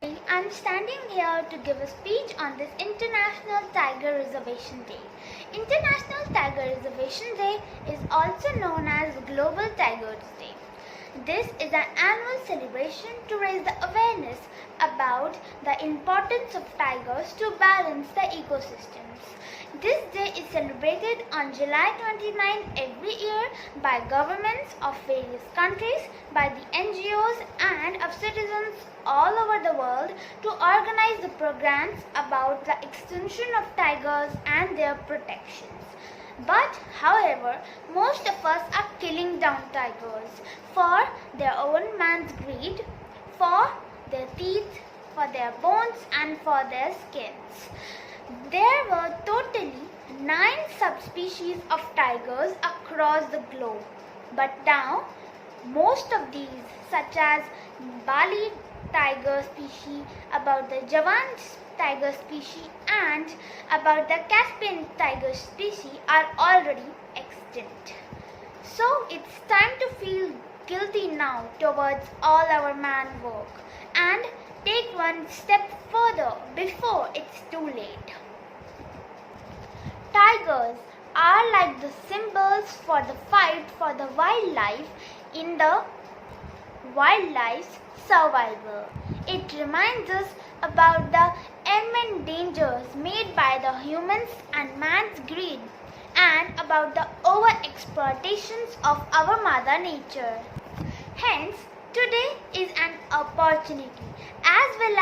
I'm standing here to give a speech on this International Tiger Reservation Day. International Tiger Reservation Day is also known as Global Tigers Day. This is an annual celebration to raise the awareness about the importance of tigers to balance the ecosystems. This day is celebrated on July 29 every year by governments of various countries, by the NGOs and of citizens all over the world to organize the programs about the extinction of tigers and their protections. But, however, most of us are killing down tigers for their own man's greed, for their teeth, for their bones and for their skins. There were totally 9 subspecies of tigers across the globe. But now, most of these, such as Bali tiger species, about the Javan tiger species and about the Caspian tiger species are already extinct. So it's time to feel guilty now towards all our man work and take one step further before it's too late. Tigers are like the symbols for the fight for the wildlife in the wildlife's survival. It reminds us about the immense dangers made by the humans and man's greed and about the over-exploitations of our mother nature. Hence, today is an opportunity as well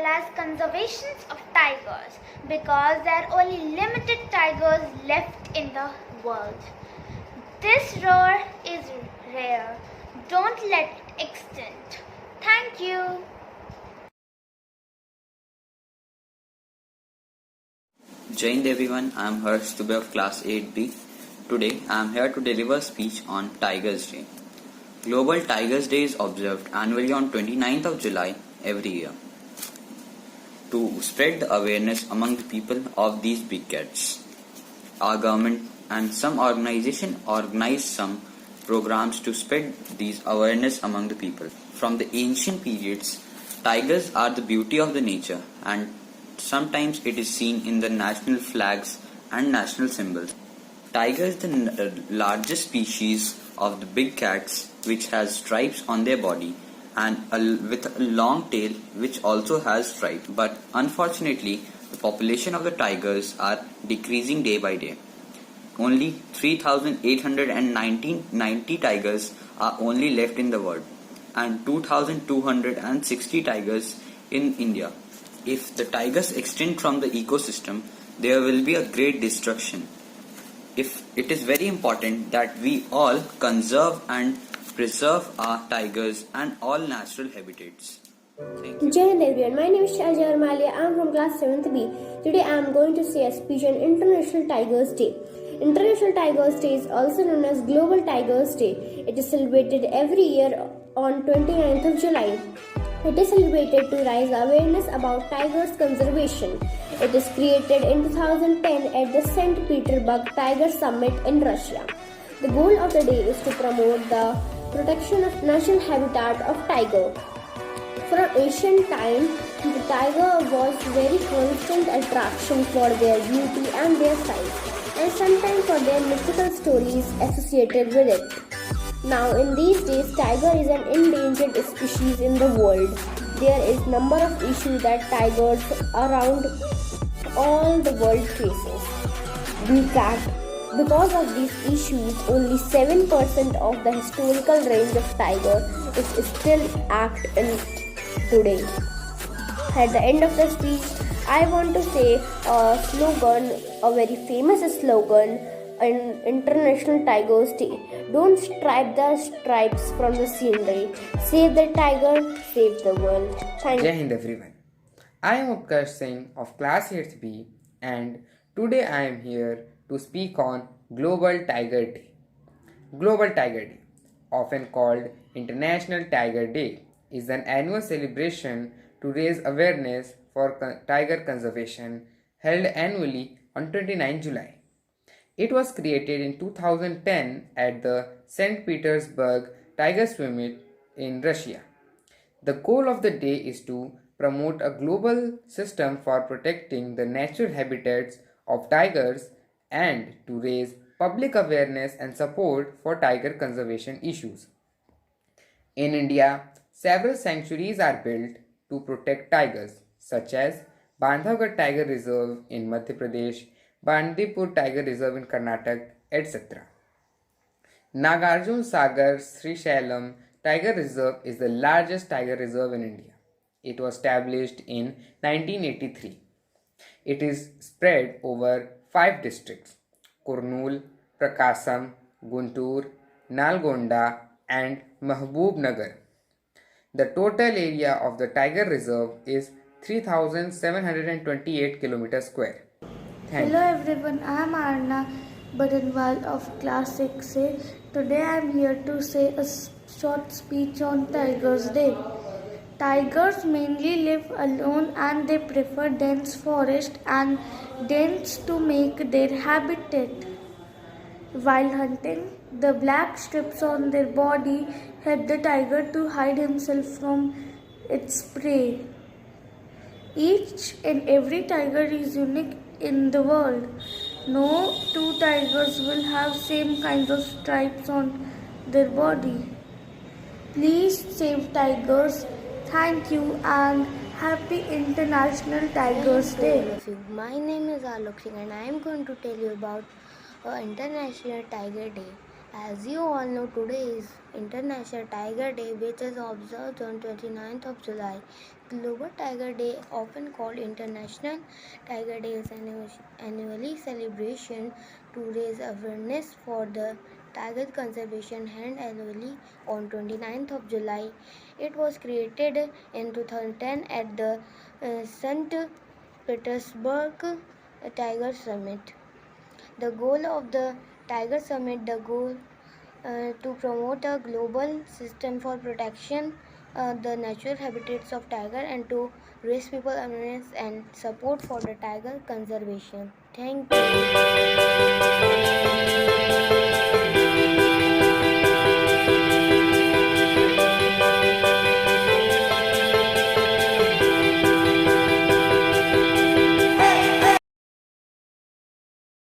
as conservations of tigers because there are only limited tigers left in the world. This roar is rare. Don't let it extinct. Thank you. Jai Hind everyone, I am Harsh Dubey of class 8B. Today I am here to deliver a speech on Tigers Day. Global Tigers Day is observed annually on 29th of July every year to spread the awareness among the people of these big cats. Our government and some organization organize some programs to spread these awareness among the people. From the ancient periods, tigers are the beauty of the nature and sometimes it is seen in the national flags and national symbols. Tiger is the largest species of the big cats which has stripes on their body and with a long tail which also has stripes. But unfortunately, the population of the tigers are decreasing day by day. Only 3,890 tigers are only left in the world and 2,260 tigers in India. If the tigers extinct from the ecosystem, there will be a great destruction. It is very important that we all conserve and preserve our tigers and all natural habitats. Thank you. Jai Hind everyone, my name is Shahjar Malia. I am from class 7th B. Today I am going to say a speech on International Tigers Day. International Tigers Day is also known as Global Tigers Day. It is celebrated every year on 29th of July. It is celebrated to raise awareness about tigers conservation. It is created in 2010 at the St. Petersburg Tiger Summit in Russia. The goal of the day is to promote the protection of natural habitat of tiger. From ancient time, the tiger was very constant attraction for their beauty and their size, and sometimes for their mythical stories associated with it. Now, in these days, tiger is an endangered species in the world. There is number of issues that tigers around all the world faces. Because of these issues, only 7% of the historical range of tiger is still active today. At the end of the speech, I want to say a slogan, a very famous slogan on International Tigers Day. Don't stripe the stripes from the scenery. Save the tiger, save the world. Thank you. Jai Hind everyone. I am Utkarsh Singh of class 8B and today I am here to speak on Global Tiger Day. Global Tiger Day, often called International Tiger Day, is an annual celebration to raise awareness for tiger conservation held annually on 29 July. It was created in 2010 at the St. Petersburg Tiger Summit in Russia. The goal of the day is to promote a global system for protecting the natural habitats of tigers and to raise public awareness and support for tiger conservation issues. In India, several sanctuaries are built to protect tigers, such as Bandhavgarh Tiger Reserve in Madhya Pradesh, Bandipur Tiger Reserve in Karnataka, etc. Nagarjun Sagar Srisailam Tiger Reserve is the largest tiger reserve in India. It was established in 1983. It is spread over 5 districts: Kurnool, Prakasam, Guntur, Nalgonda, and Mahbubnagar. The total area of the tiger reserve is 3728 km square. Thank Hello you. everyone, I am Arna Badanwal of class 6A. Today I am here to say a short speech on Tigers Day. Tigers mainly live alone and they prefer dense forest and dens to make their habitat. While hunting, the black strips on their body help the tiger to hide himself from its prey. Each and every tiger is unique in the world. No two tigers will have same kinds of stripes on their body. Please save tigers. Thank you and happy International Tigers Day. My name is Alok Singh and I am going to tell you about International Tiger Day. As you all know, today is International Tiger Day, which is observed on 29th of July. Global Tiger Day, often called International Tiger Day, is an annually celebration to raise awareness for the tiger conservation held annually on 29th of July. It was created in 2010 at the St. Petersburg Tiger Summit. The goal of the Tiger Summit, the goal to promote a global system for protection the natural habitats of tiger and to raise people awareness and support for the tiger conservation. Thank you.